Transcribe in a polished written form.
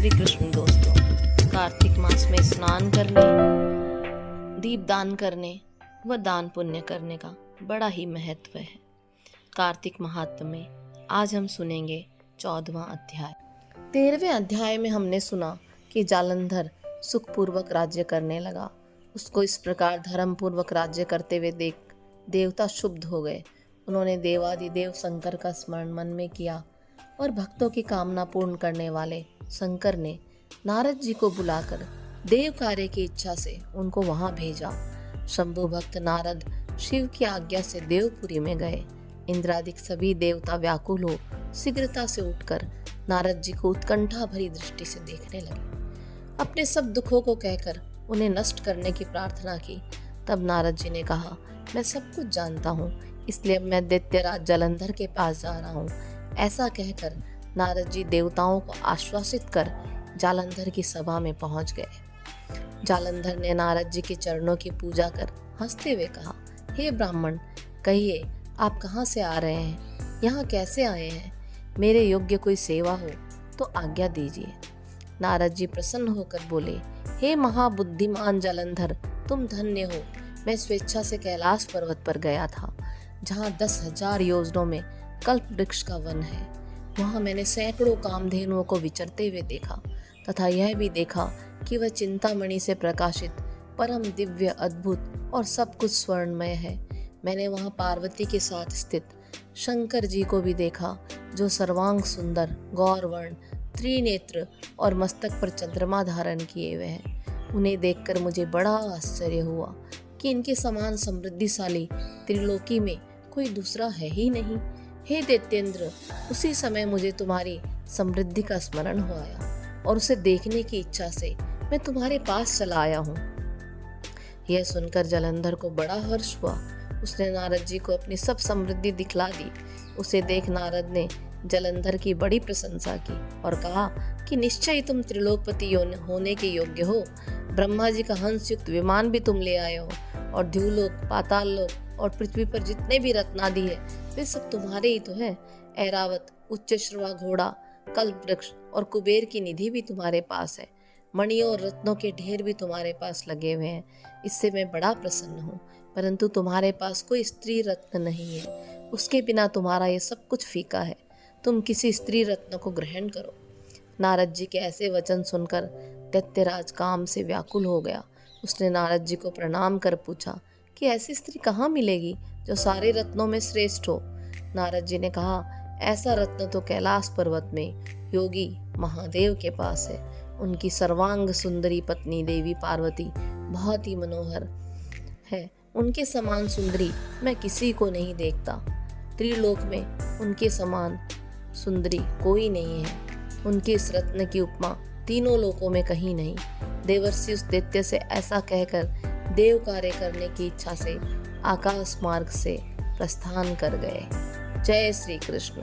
श्री कृष्ण दोस्तों। कार्तिक मास में स्नान करने, दीप दान करने व दान पुण्य करने का बड़ा ही महत्व है। कार्तिक महात्म्य में आज हम सुनेंगे 14वां अध्याय। 13वें अध्याय में हमने सुना कि जालंधर सुखपूर्वक राज्य करने लगा। उसको इस प्रकार धर्म पूर्वक राज्य करते हुए देख देवता क्षुब्ध हो गए। उन्होंने देवादिदेव शंकर का स्मरण मन में किया और भक्तों की कामना पूर्ण करने वाले शंकर ने नारद जी को बुलाकर देव कार्य की इच्छा से उनको वहां भेजा। शंभु भक्त नारद शिव की आज्ञा से देवपुरी में गए। इंद्रादिक सभी देवता व्याकुल हो शीघ्रता से उठकर नारद जी को उत्कंठा भरी दृष्टि से देखने लगे। अपने सब दुखों को कहकर उन्हें नष्ट करने की प्रार्थना की। तब नारद जी ने कहा, मैं सब कुछ जानता हूँ, इसलिए अब मैं दैत्यराज जालंधर के पास जा रहा हूँ। ऐसा कहकर नारद जी देवताओं को आश्वासित कर जालंधर की सभा में पहुंच गए। जालंधर ने नारद जी के चरणों की पूजा कर हंसते हुए कहा, हे ब्राह्मण, कहिए आप कहाँ से आ रहे हैं, यहाँ कैसे आए हैं? मेरे योग्य कोई सेवा हो तो आज्ञा दीजिए। नारद जी प्रसन्न होकर बोले, हे महाबुद्धिमान जालंधर, तुम धन्य हो। मैं स्वेच्छा से कैलाश पर्वत पर गया था, जहाँ 10,000 योजनों में कल्प वृक्ष का वन है। वहाँ मैंने सैकड़ों कामधेनुओं को विचरते हुए देखा तथा यह भी देखा कि वह चिंतामणि से प्रकाशित परम दिव्य अद्भुत और सब कुछ स्वर्णमय है। मैंने वहाँ पार्वती के साथ स्थित शंकर जी को भी देखा, जो सर्वांग सुंदर, गौरवर्ण, त्रिनेत्र और मस्तक पर चंद्रमा धारण किए हुए हैं। उन्हें देखकर मुझे बड़ा आश्चर्य हुआ कि इनके समान समृद्धिशाली त्रिलोकी में कोई दूसरा है ही नहीं। हे दैत्येंद्र, उसी समय मुझे तुम्हारी समृद्धि का स्मरण हो आया और उसे देखने की इच्छा से मैं तुम्हारे पास चला आया हूँ। यह सुनकर जालंधर को बड़ा हर्ष हुआ। उसने नारद जी को अपनी सब समृद्धि दिखला दी। उसे देख नारद ने जालंधर की बड़ी प्रशंसा की और कहा कि निश्चय तुम त्रिलोकपति होने के योग्य हो। ब्रह्मा जी का हंस युक्त विमान भी तुम ले आए हो और द्युलोक, पाताल लोक और पृथ्वी पर जितने भी रत्नादि है वे सब तुम्हारे ही तो है। ऐरावत, उच्चश्रवा घोड़ा, कल्प वृक्ष और कुबेर की निधि भी तुम्हारे पास है। मणियों और रत्नों के ढेर भी तुम्हारे पास लगे हुए हैं। इससे मैं बड़ा प्रसन्न हूँ, परंतु तुम्हारे पास कोई स्त्री रत्न नहीं है। उसके बिना तुम्हारा ये सब कुछ फीका है। तुम किसी स्त्री रत्न को ग्रहण करो। नारद जी के ऐसे वचन सुनकर दैत्यराज काम से व्याकुल हो गया। उसने नारद जी को प्रणाम कर पूछा कि ऐसी स्त्री कहाँ मिलेगी जो सारे रत्नों में श्रेष्ठ हो? नारद जी ने कहा, ऐसा रत्न तो कैलाश पर्वत में योगी महादेव के पास है। उनकी सर्वांग सुंदरी पत्नी देवी पार्वती बहुत ही मनोहर है। उनके समान सुंदरी मैं किसी को नहीं देखता। त्रिलोक में उनके समान सुंदरी कोई नहीं है। उनके इस रत्न की उपमा तीनों लोकों में कहीं नहीं। देवर्षि उस दैत्य से ऐसा कहकर देव कार्य करने की इच्छा से आकाश मार्ग से प्रस्थान कर गए। जय श्री कृष्ण।